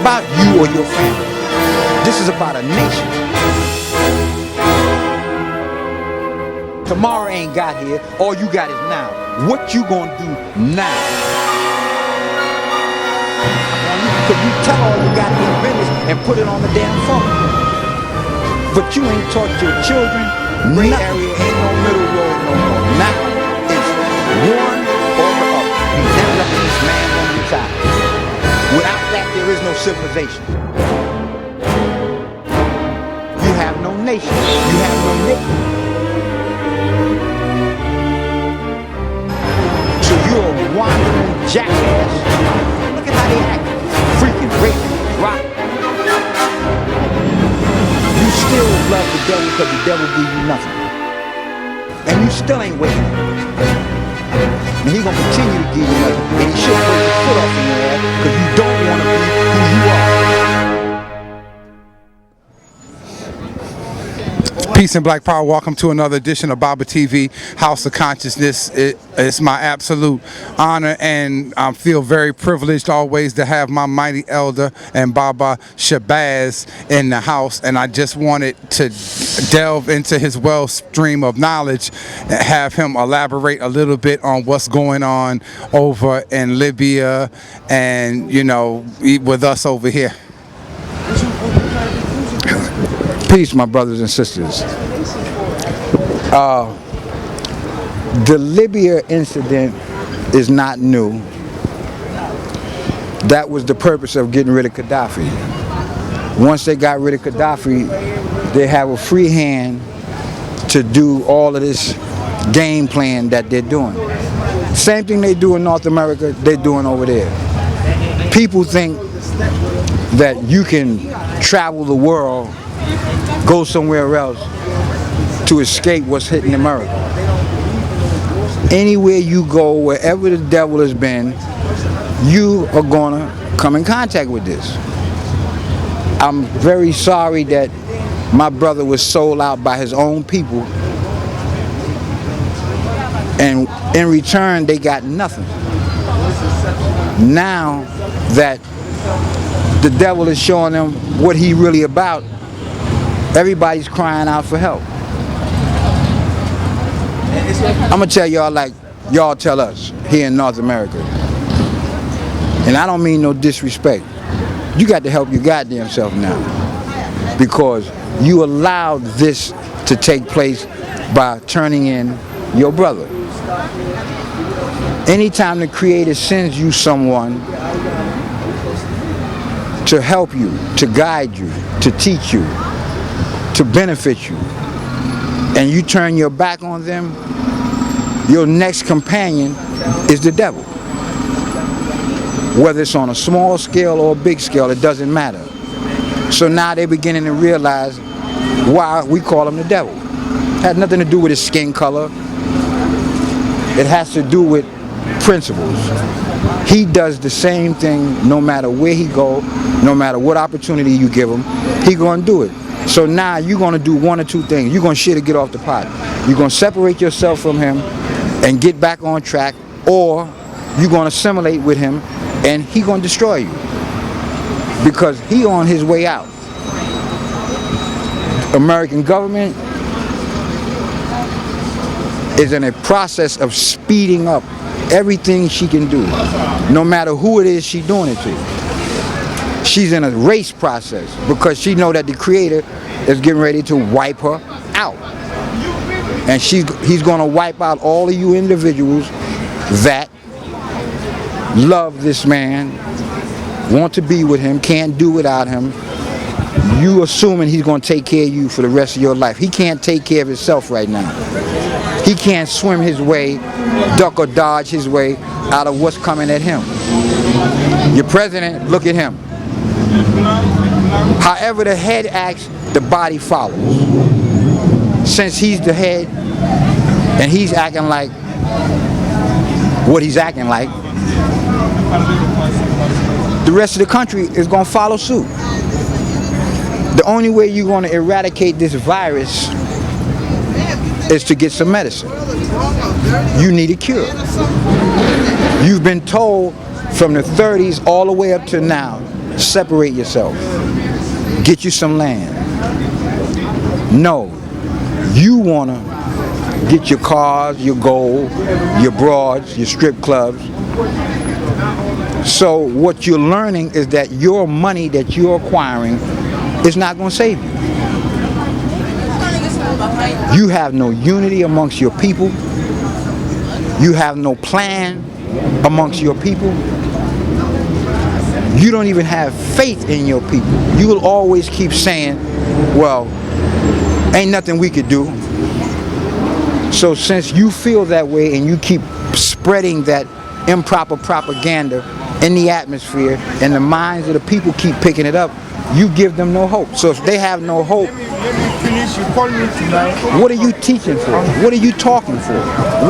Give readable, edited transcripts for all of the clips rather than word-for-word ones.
about you or your family. This is about a nation. Tomorrow ain't got here. All you got is now. What you gonna do now? Cause you tell all your goddamn business and put it on the damn phone. But you ain't taught your children. Gray area ain't no middle road no more. Now it's one or the other. You never let this man on your side. Without that, there is no civilization. You have no nation. You have no nation. So you're a wandering jackass. Look at how they act. Freaking raping, rotten. You still love the devil because the devil gives you nothing. And you still ain't waking up. And he gonna continue to give you nothing. And he should break your foot off in your ass because you don't want to be who you are. Peace and Black Power. Welcome to another edition of BABATV, House of Consciousness. It's my absolute honor, and I feel very privileged always to have my mighty elder and Baba Shabazz in the house. And I just wanted to delve into his wellstream of knowledge and have him elaborate a little bit on what's going on over in Libya and, you know, with us over here. Peace, my brothers and sisters. The Libya incident is not new. That was the purpose of getting rid of Gaddafi. Once they got rid of Gaddafi, they have a free hand to do all of this game plan that they're doing. Same thing they do in North America, they're doing over there. People think that you can travel the world, go somewhere else to escape what's hitting America. Anywhere you go, wherever the devil has been, you are gonna come in contact with this. I'm very sorry that my brother was sold out by his own people, and in return they got nothing. Now that the devil is showing them what he really about, everybody's crying out for help. I'm gonna tell y'all like y'all tell us here in North America. And I don't mean no disrespect. You got to help your goddamn self now. Because you allowed this to take place by turning in your brother. Anytime the Creator sends you someone to help you, to guide you, to teach you, to benefit you, and you turn your back on them, your next companion is the devil. Whether it's on a small scale or a big scale, it doesn't matter. So now they're beginning to realize why we call him the devil. It has nothing to do with his skin color. It has to do with principles. He does the same thing no matter where he go, no matter what opportunity you give him, he gonna do it. So now you're gonna do one or two things. You're gonna shit or get off the pot. You're gonna separate yourself from him and get back on track, or you're gonna assimilate with him and he gonna destroy you. Because he on his way out. American government is in a process of speeding up everything she can do, no matter who it is she's doing it to. She's in a race process because she know that the Creator is getting ready to wipe her out. And he's going to wipe out all of you individuals that love this man, want to be with him, can't do without him. You assuming he's going to take care of you for the rest of your life. He can't take care of himself right now. He can't swim his way, duck or dodge his way out of what's coming at him. Your president, look at him. However the head acts, the body follows. Since he's the head and he's acting like what he's acting like, the rest of the country is going to follow suit. The only way you're going to eradicate this virus is to get some medicine. You need a cure. You've been told from the 30s all the way up to now separate yourself. Get you some land. No, you want to get your cars, your gold, your broads, your strip clubs. So what you're learning is that your money that you're acquiring is not going to save you. You have no unity amongst your people. You have no plan amongst your people. You don't even have faith in your people. You will always keep saying, well, ain't nothing we could do. So since you feel that way and you keep spreading that improper propaganda in the atmosphere and the minds of the people keep picking it up, you give them no hope. So if they have no hope, what are you teaching for? What are you talking for?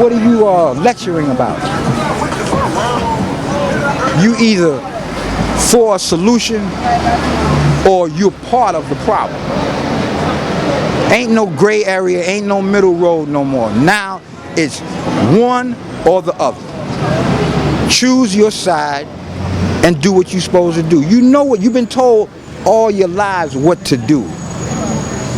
What are you lecturing about? You either for a solution or you're part of the problem. Ain't no gray area, ain't no middle road no more. Now it's one or the other. Choose your side and do what you're supposed to do. You know what you've been told all your lives what to do.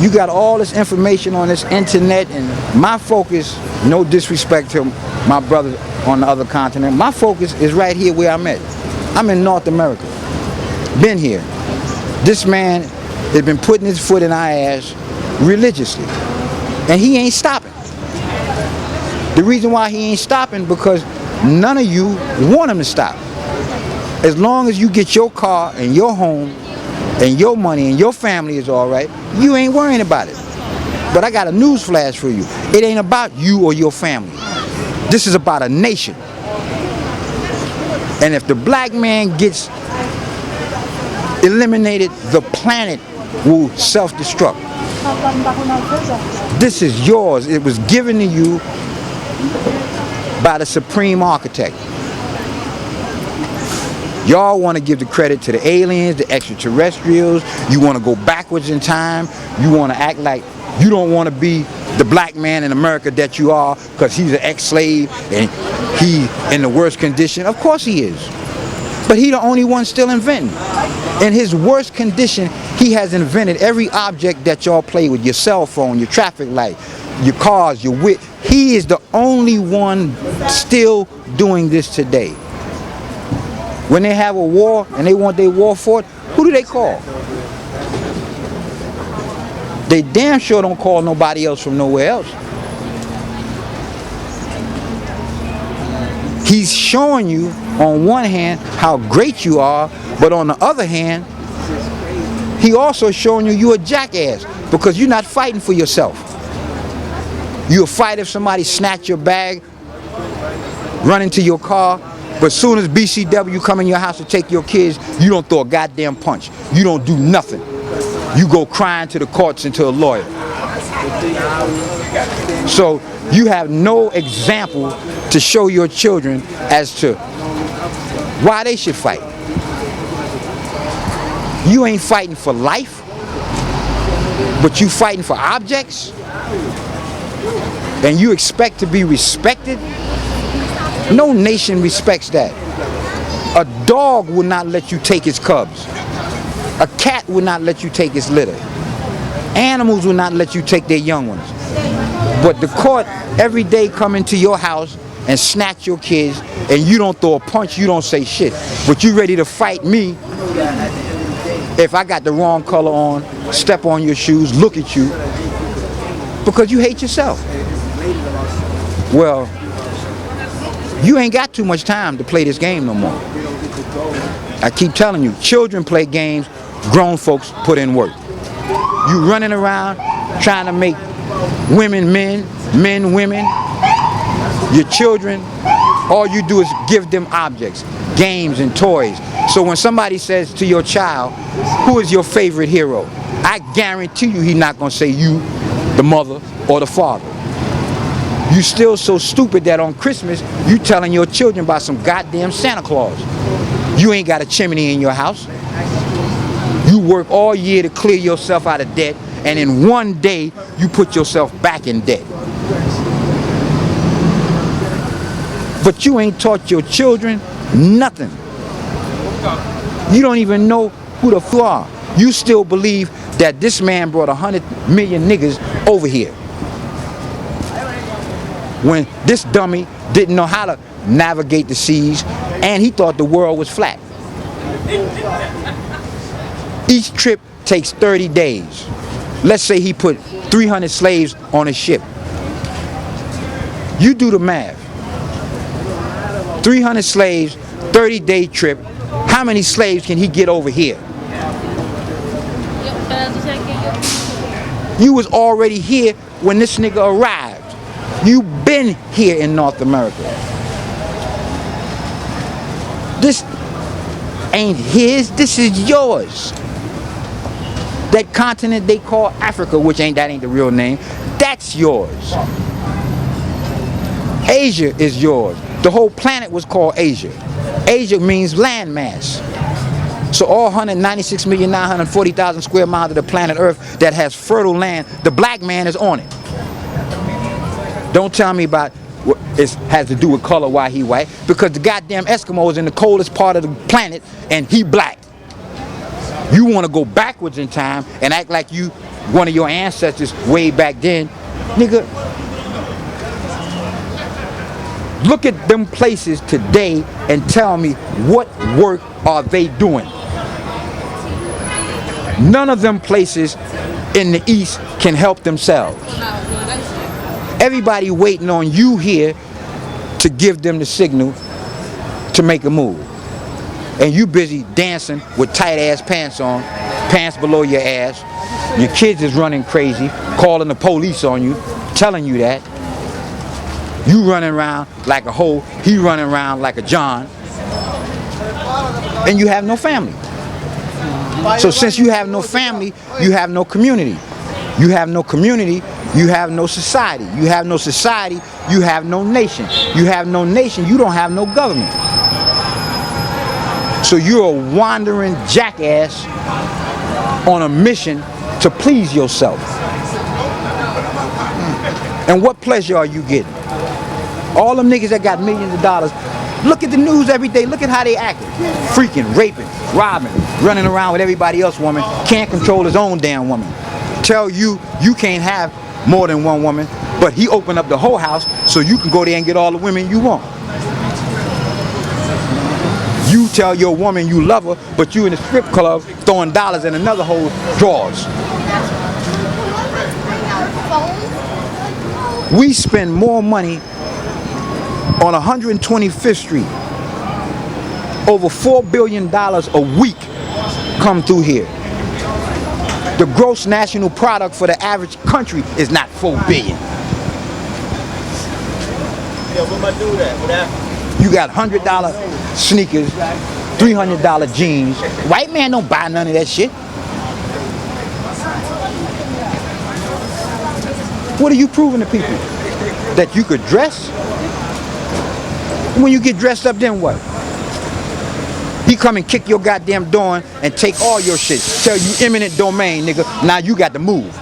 You got all this information on this internet, and my focus, no disrespect to my brothers on the other continent, my focus is right here where I'm at. I'm in North America. Been here. This man has been putting his foot in our ass religiously, and he ain't stopping. The reason why he ain't stopping because none of you want him to stop. As long as you get your car and your home and your money and your family is all right, you ain't worrying about it. But I got a news flash for you. It ain't about you or your family. This is about a nation. And if the black man gets eliminated, the planet will self-destruct. This is yours. It was given to you by the supreme architect. Y'all want to give the credit to the aliens, the extraterrestrials. You want to go backwards in time. You want to act like you don't want to be the black man in America that you are because he's an ex-slave and he in the worst condition. Of course he is. But he the only one still inventing. In his worst condition, he has invented every object that y'all play with, your cell phone, your traffic light, your cars, your wit. He is the only one still doing this today. When they have a war and they want their war fought, who do they call? They damn sure don't call nobody else from nowhere else. He's showing you on one hand how great you are, but on the other hand, he also showing you you're a jackass because you're not fighting for yourself. You'll fight if somebody snatch your bag, run into your car, but soon as BCW come in your house to take your kids, you don't throw a goddamn punch. You don't do nothing. You go crying to the courts and to a lawyer. So you have no example to show your children as to why they should fight. You ain't fighting for life, but you fighting for objects, and you expect to be respected. No nation respects that. A dog will not let you take his cubs. A cat will not let you take his litter. Animals will not let you take their young ones. But the court every day come into your house and snatch your kids, and you don't throw a punch, you don't say shit. But you ready to fight me if I got the wrong color on, step on your shoes, look at you, because you hate yourself. Well, you ain't got too much time to play this game no more. I keep telling you, children play games, grown folks put in work. You running around trying to make women men, men women. Your children, all you do is give them objects, games and toys. So when somebody says to your child, who is your favorite hero? I guarantee you he's not going to say you, the mother, or the father. You still so stupid that on Christmas, you telling your children about some goddamn Santa Claus. You ain't got a chimney in your house. You work all year to clear yourself out of debt, and in one day, you put yourself back in debt. But you ain't taught your children nothing. You don't even know who the fuck are. You still believe that this man brought 100 million niggas over here, when this dummy didn't know how to navigate the seas, and he thought the world was flat. Each trip takes 30 days. Let's say he put 300 slaves on a ship. You do the math. 300 slaves, 30-day trip. How many slaves can he get over here? You was already here when this nigga arrived. You been here in North America. This ain't his, this is yours. That continent they call Africa, which ain't the real name, that's yours. Asia is yours. The whole planet was called Asia. Asia means landmass. So all 196,940,000 square miles of the planet Earth that has fertile land, the black man is on it. Don't tell me about what it has to do with color, why he white, because the goddamn Eskimo is in the coldest part of the planet and he black. You want to go backwards in time and act like you one of your ancestors way back then. Nigga, look at them places today and tell me what work are they doing. None of them places in the East can help themselves. Everybody waiting on you here to give them the signal to make a move. And you busy dancing with tight ass pants on, pants below your ass. Your kids is running crazy, calling the police on you, telling you that. You running around like a hoe, he running around like a John. And you have no family. So since you have no family, you have no community. You have no community, you have no society. You have no society, you have no nation. You have no nation, you don't have no government. So you're a wandering jackass on a mission to please yourself. And what pleasure are you getting? All them niggas that got millions of dollars, look at the news every day, look at how they acting. Freaking, raping, robbing, running around with everybody else's woman, can't control his own damn woman. Tell you, you can't have more than one woman, but he opened up the whole house so you can go there and get all the women you want. You tell your woman you love her, but you in the strip club throwing dollars in another whole drawers. We spend more money on 125th Street. Over $4 billion a week come through here. The gross national product for the average country is not $4 billion. Yeah, what am I doing that? You got $100 sneakers, $300 jeans. White man don't buy none of that shit. What are you proving to people? That you could dress? When you get dressed up, then what? He come and kick your goddamn door and take all your shit. Tell you eminent domain, nigga. Now you got to move.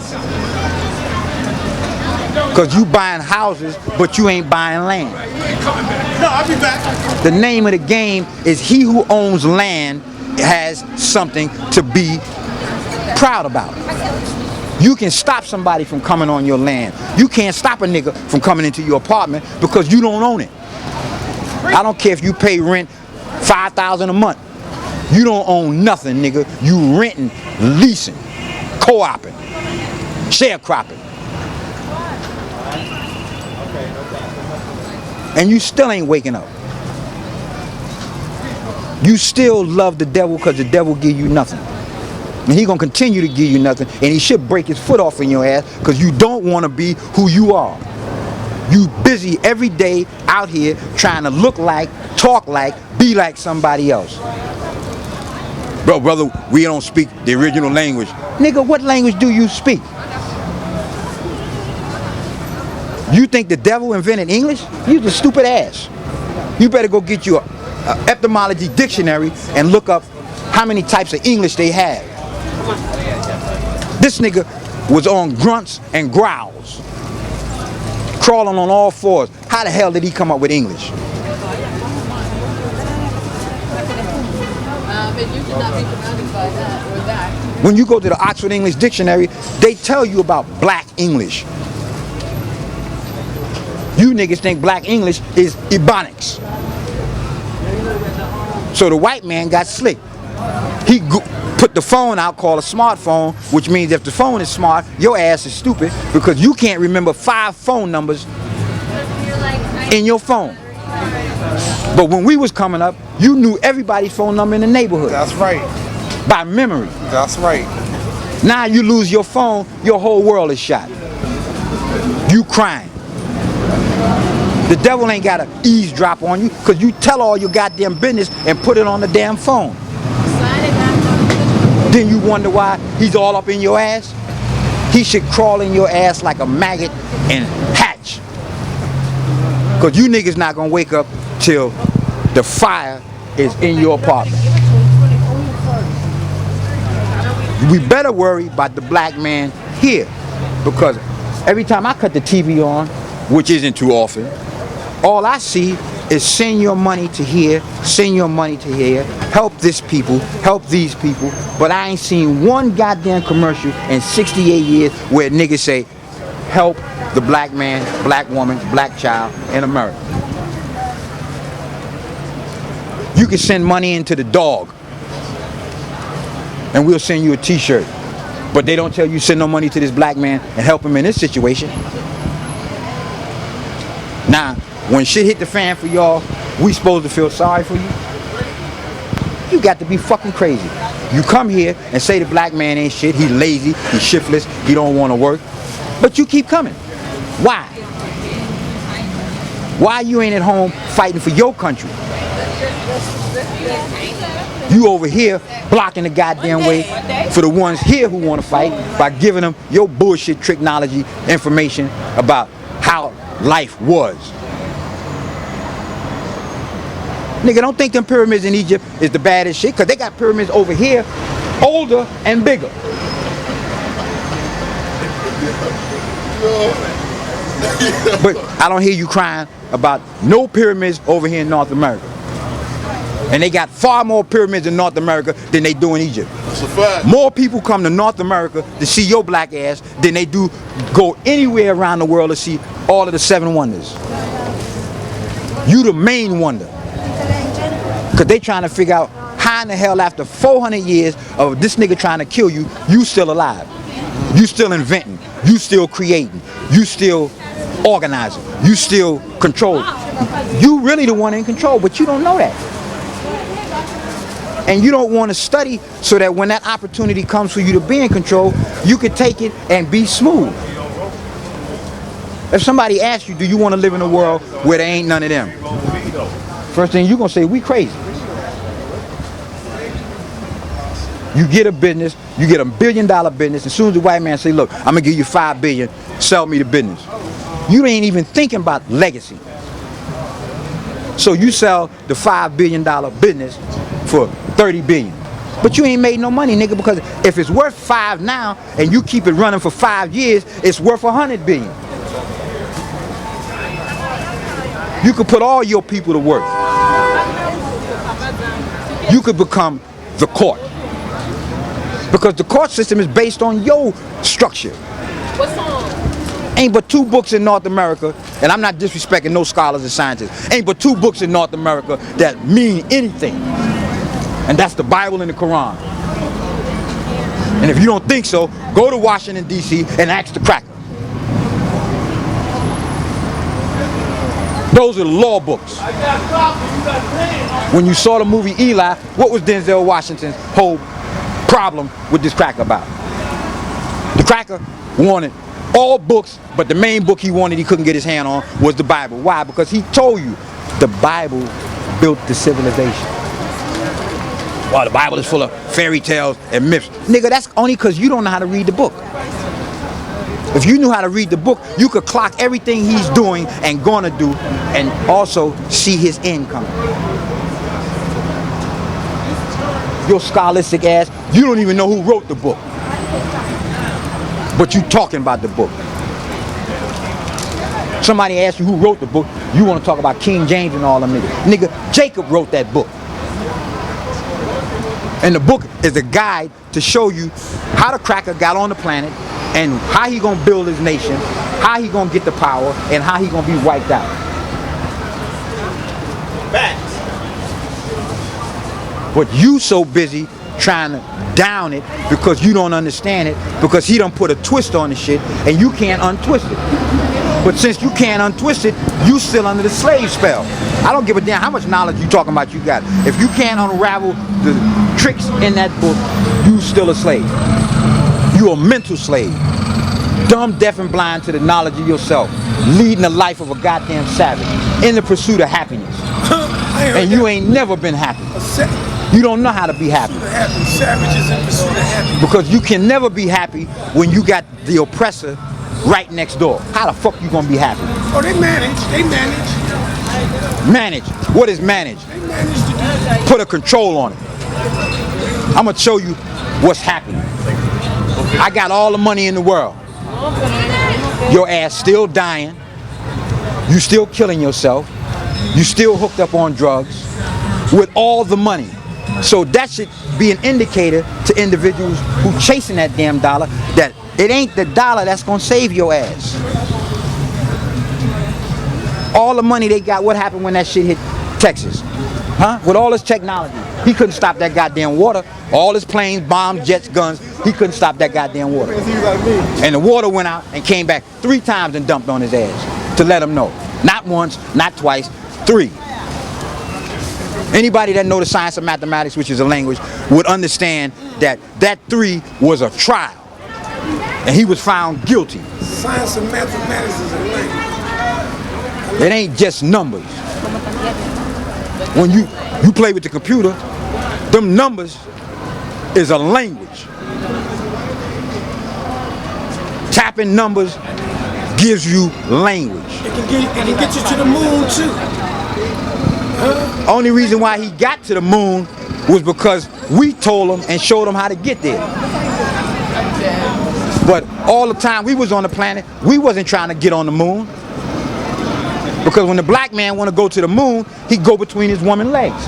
Cause you buying houses, but you ain't buying land. No, I'll be back. The name of the game is he who owns land has something to be proud about. You can stop somebody from coming on your land. You can't stop a nigga from coming into your apartment because you don't own it. I don't care if you pay rent $5,000 a month. You don't own nothing, nigga. You renting, leasing, co-oping, sharecropping. And you still ain't waking up. You still love the devil because the devil give you nothing. And he gonna continue to give you nothing, and he should break his foot off in your ass because you don't want to be who you are. You busy every day out here trying to look like, talk like, be like somebody else. Bro, brother, we don't speak the original language. Nigga, what language do you speak? You think the devil invented English? You the stupid ass. You better go get you a etymology dictionary and look up how many types of English they have. This nigga was on grunts and growls, crawling on all fours. How the hell did he come up with English? mean, you should not be surrounded by that or that. When you go to the Oxford English Dictionary, they tell you about black English. You niggas think black English is Ebonics. So the white man got slick. He put the phone out called a smartphone, which means if the phone is smart, your ass is stupid because you can't remember 5 phone numbers in your phone. But when we was coming up, you knew everybody's phone number in the neighborhood. That's right. By memory. That's right. Now you lose your phone, your whole world is shot. You crying. The devil ain't got to eavesdrop on you because you tell all your goddamn business and put it on the damn phone. Then you wonder why he's all up in your ass. He should crawl in your ass like a maggot and hatch. Because you niggas not going to wake up till the fire is in your apartment. We better worry about the black man here. Because every time I cut the TV on, which isn't too often, all I see is send your money to here, send your money to here, help this people, help these people. But I ain't seen one goddamn commercial in 68 years where niggas say, help the black man, black woman, black child in America. You can send money into the dog and we'll send you a t-shirt. But they don't tell you send no money to this black man and help him in this situation. Now, when shit hit the fan for y'all, we supposed to feel sorry for you? You got to be fucking crazy. You come here and say the black man ain't shit, he lazy, he shiftless, he don't want to work. But you keep coming. Why? Why you ain't at home fighting for your country? You over here blocking the goddamn way for the ones here who want to fight by giving them your bullshit technology information about how life was. Nigga, don't think them pyramids in Egypt is the baddest shit, because they got pyramids over here, older and bigger. But I don't hear you crying about no pyramids over here in North America. And they got far more pyramids in North America than they do in Egypt. That's a fact. More people come to North America to see your black ass than they do go anywhere around the world to see all of the 7 wonders. You the main wonder. Because they trying to figure out how in the hell after 400 years of this nigga trying to kill you, you still alive. You still inventing. You still creating. You still organizing. You still controlling. You really the one in control, but you don't know that. And you don't want to study so that when that opportunity comes for you to be in control, you can take it and be smooth. If somebody asks you, do you want to live in a world where there ain't none of them? First thing you're going to say, we crazy. You get a business, you get $1 billion business, as soon as the white man say, look, I'm going to give you $5 billion, sell me the business. You ain't even thinking about legacy. So you sell the $5 billion business for $30 billion. But you ain't made no money, nigga, because if it's worth 5 now and you keep it running for 5 years, it's worth $100 billion. You could put all your people to work. You could become the court. Because the court system is based on your structure. What song? Ain't but 2 books in North America, and I'm not disrespecting no scholars and scientists, ain't but 2 books in North America that mean anything. And that's the Bible and the Quran. And if you don't think so, go to Washington, D.C. and ask the cracker. Those are the law books. When you saw the movie Eli, what was Denzel Washington's whole problem with this cracker about? The cracker wanted all books, but the main book he wanted he couldn't get his hand on was the Bible. Why? Because he told you the Bible built the civilization. Well, the Bible is full of fairy tales and myths. Nigga, that's only because you don't know how to read the book. If you knew how to read the book, you could clock everything he's doing and gonna do and also see his end coming. Your scholastic ass, you don't even know who wrote the book. But you talking about the book. Somebody asks you who wrote the book, you want to talk about King James and all them niggas. Nigga, Jacob wrote that book. And the book is a guide to show you how the cracker got on the planet and how he gonna build his nation, how he gonna get the power, and how he gonna be wiped out. Facts. But you so busy trying to down it because you don't understand it, because he done put a twist on the shit and you can't untwist it. But since you can't untwist it, you still under the slave spell. I don't give a damn how much knowledge you talking about you got. If you can't unravel the tricks in that book, you still a slave. You a mental slave. Dumb, deaf, and blind to the knowledge of yourself. Leading the life of a goddamn savage in the pursuit of happiness. And you ain't never been happy. You don't know how to be happy. Savages in pursuit of happiness. Because you can never be happy when you got the oppressor right next door. How the fuck you gonna be happy? Oh, they manage. They manage. Manage. What is manage? They manage to do that. Put a control on it. I'm gonna show you what's happening. I got all the money in the world. Your ass still dying. You still killing yourself. You still hooked up on drugs with all the money. So that should be an indicator to individuals who chasing that damn dollar that it ain't the dollar that's gonna save your ass. All the money they got, what happened when that shit hit Texas? Huh? With all this technology, he couldn't stop that goddamn water. All his planes, bombs, jets, guns, he couldn't stop that goddamn water. And the water went out and came back 3 times and dumped on his ass to let him know. Not once, not twice, 3. Anybody that know the science of mathematics, which is a language, would understand that that 3 was a trial. And he was found guilty. Science of mathematics is a language. It ain't just numbers. When you play with the computer, them numbers is a language. Tapping numbers gives you language. It can get you to the moon too. Only reason why he got to the moon was because we told him and showed him how to get there. But all the time we was on the planet, we wasn't trying to get on the moon. Because when the black man want to go to the moon, he go between his woman's legs.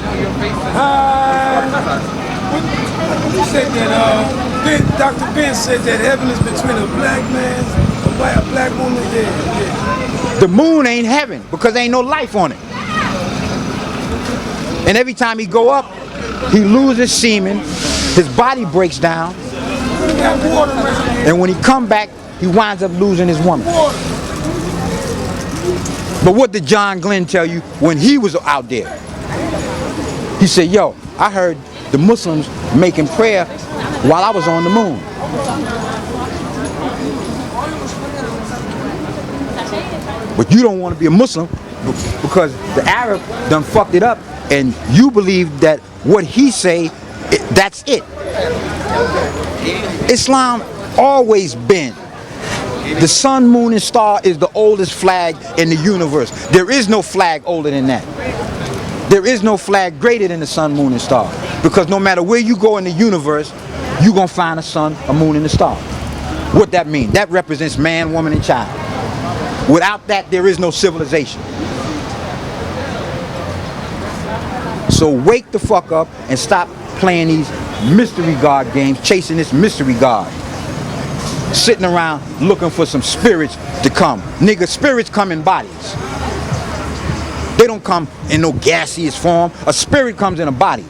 You said that Dr. Ben said that heaven is between a black man, a black woman. Yeah. The moon ain't heaven because there ain't no life on it. And every time he go up, he loses semen, his body breaks down, and when he come back, he winds up losing his woman. But what did John Glenn tell you when he was out there? He said, yo, I heard the Muslims making prayer while I was on the moon. But you don't want to be a Muslim because the Arab done fucked it up and you believe that what he say, that's it. Islam always been. The sun, moon, and star is the oldest flag in the universe. There is no flag older than that. There is no flag greater than the sun, moon, and star. Because no matter where you go in the universe, you're going to find a sun, a moon, and a star. What that means? That represents man, woman, and child. Without that, there is no civilization. So wake the fuck up and stop playing these mystery God games, chasing this mystery God. Sitting around looking for some spirits to come. Nigga, spirits come in bodies. They don't come in no gaseous form. A spirit comes in a body.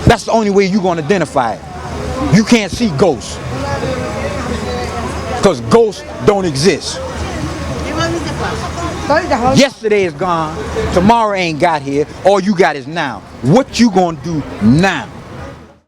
That's the only way you're going to identify it. You can't see ghosts. Because ghosts don't exist. Yesterday is gone. Tomorrow ain't got here. All you got is now. What you going to do now?